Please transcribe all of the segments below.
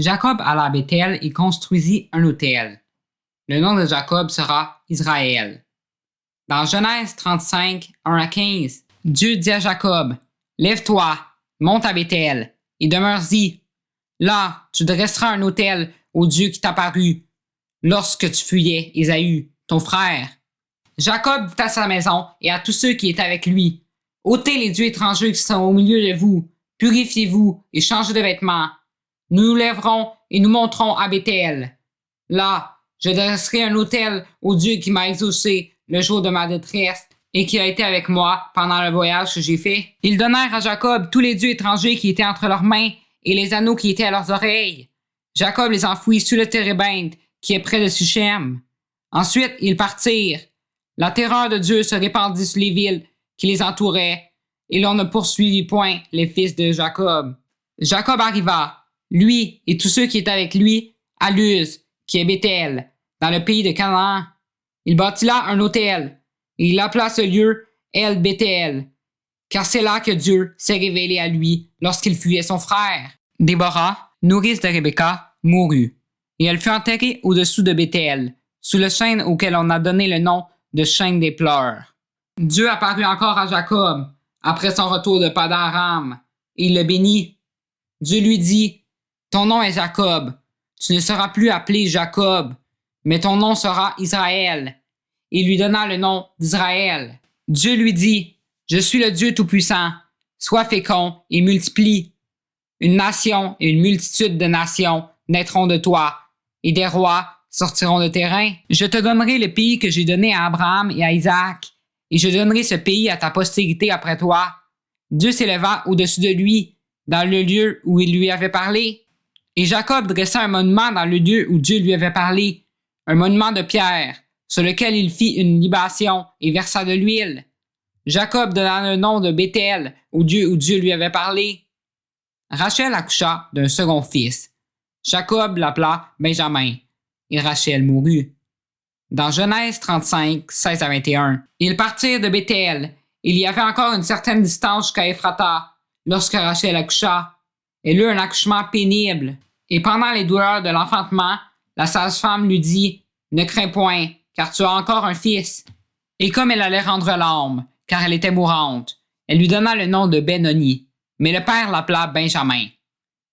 Jacob alla à Béthel et construisit un autel. Le nom de Jacob sera Israël. Dans Genèse 35, 1 à 15, Dieu dit à Jacob, « Lève-toi, monte à Béthel, et demeure-y. Là, tu dresseras un autel au Dieu qui t'apparut lorsque tu fuyais Ésaü, ton frère. » Jacob dit à sa maison et à tous ceux qui étaient avec lui, « Ôtez les dieux étrangers qui sont au milieu de vous, purifiez-vous et changez de vêtements. Nous nous lèverons et nous monterons à Béthel. Là, je dresserai un autel au Dieu qui m'a exaucé le jour de ma détresse et qui a été avec moi pendant le voyage que j'ai fait. » Ils donnèrent à Jacob tous les dieux étrangers qui étaient entre leurs mains et les anneaux qui étaient à leurs oreilles. Jacob les enfouit sous le térébinthe qui est près de Sichem. Ensuite, ils partirent. La terreur de Dieu se répandit sur les villes qui les entouraient, et l'on ne poursuivit point les fils de Jacob. Jacob arriva, lui et tous ceux qui étaient avec lui, à Luz, qui est Béthel, dans le pays de Canaan. Il bâtit là un autel, et il appela ce lieu El Béthel, car c'est là que Dieu s'est révélé à lui lorsqu'il fuyait son frère. Déborah, nourrice de Rebecca, mourut, et elle fut enterrée au-dessous de Béthel, sous le chêne auquel on a donné le nom de chêne des pleurs. Dieu apparut encore à Jacob, après son retour de Padan-Aram, et il le bénit. Dieu lui dit, « Ton nom est Jacob, tu ne seras plus appelé Jacob, mais ton nom sera Israël. » Et il lui donna le nom d'Israël. Dieu lui dit, « Je suis le Dieu Tout-Puissant, sois fécond et multiplie. Une nation et une multitude de nations naîtront de toi, et des rois sortiront de tes reins. Je te donnerai le pays que j'ai donné à Abraham et à Isaac, et je donnerai ce pays à ta postérité après toi. » Dieu s'éleva au-dessus de lui, dans le lieu où il lui avait parlé. Et Jacob dressa un monument dans le lieu où Dieu lui avait parlé, un monument de pierre, sur lequel il fit une libation et versa de l'huile. Jacob donna le nom de Béthel au Dieu où Dieu lui avait parlé. Rachel accoucha d'un second fils. Jacob l'appela Benjamin, et Rachel mourut. Dans Genèse 35, 16 à 21, ils partirent de Béthel. Il y avait encore une certaine distance jusqu'à Ephrata, lorsque Rachel accoucha. Elle eut un accouchement pénible. Et pendant les douleurs de l'enfantement, la sage-femme lui dit, « Ne crains point, car tu as encore un fils. » Et comme elle allait rendre l'âme, car elle était mourante, elle lui donna le nom de Benoni, mais le père l'appela Benjamin.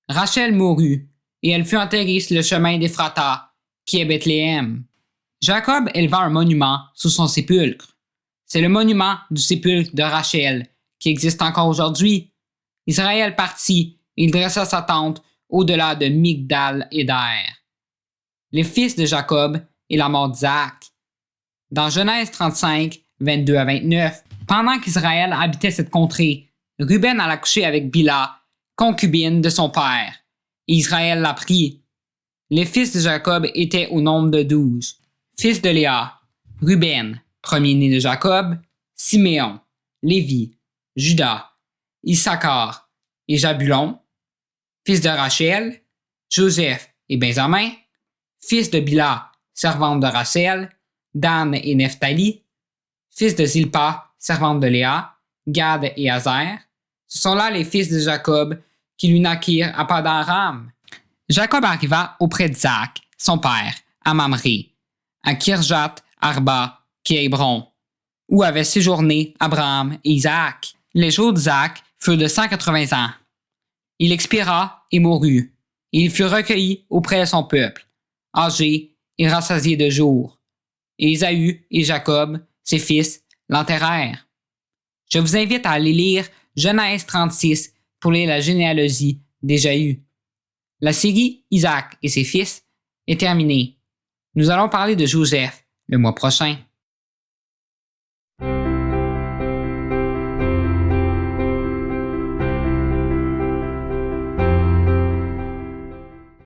Rachel mourut, et elle fut enterrée sur le chemin d'Ephrata, qui est Bethléem. Jacob éleva un monument sous son sépulcre. C'est le monument du sépulcre de Rachel, qui existe encore aujourd'hui. Israël partit, et il dressa sa tente au-delà de Migdal-Éder. Les fils de Jacob et la mort d'Isaac. Dans Genèse 35, 22 à 29, pendant qu'Israël habitait cette contrée, Ruben alla coucher avec Bila, concubine de son père, et Israël la prit. Les fils de Jacob étaient au nombre de 12. Fils de Léa, Ruben, premier-né de Jacob, Siméon, Lévi, Juda, Issachar et Jabulon. Fils de Rachel, Joseph et Benjamin. Fils de Bila, servante de Rachel, Dan et Nephtali. Fils de Zilpa, servante de Léa, Gad et Azer. Ce sont là les fils de Jacob qui lui naquirent à Padan-Aram. Jacob arriva auprès d'Isaac, son père, à Mamré, à Kirjath Arba, qui est Hébron, où avaient séjourné Abraham et Isaac. Les jours d'Isaac furent de 180 ans. Il expira et mourut, et il fut recueilli auprès de son peuple, âgé et rassasié de jours. Et Ésaü et Jacob, ses fils, l'enterrèrent. Je vous invite à aller lire Genèse 36 pour lire la généalogie d'Ésaü. La série Isaac et ses fils est terminée. Nous allons parler de Joseph le mois prochain.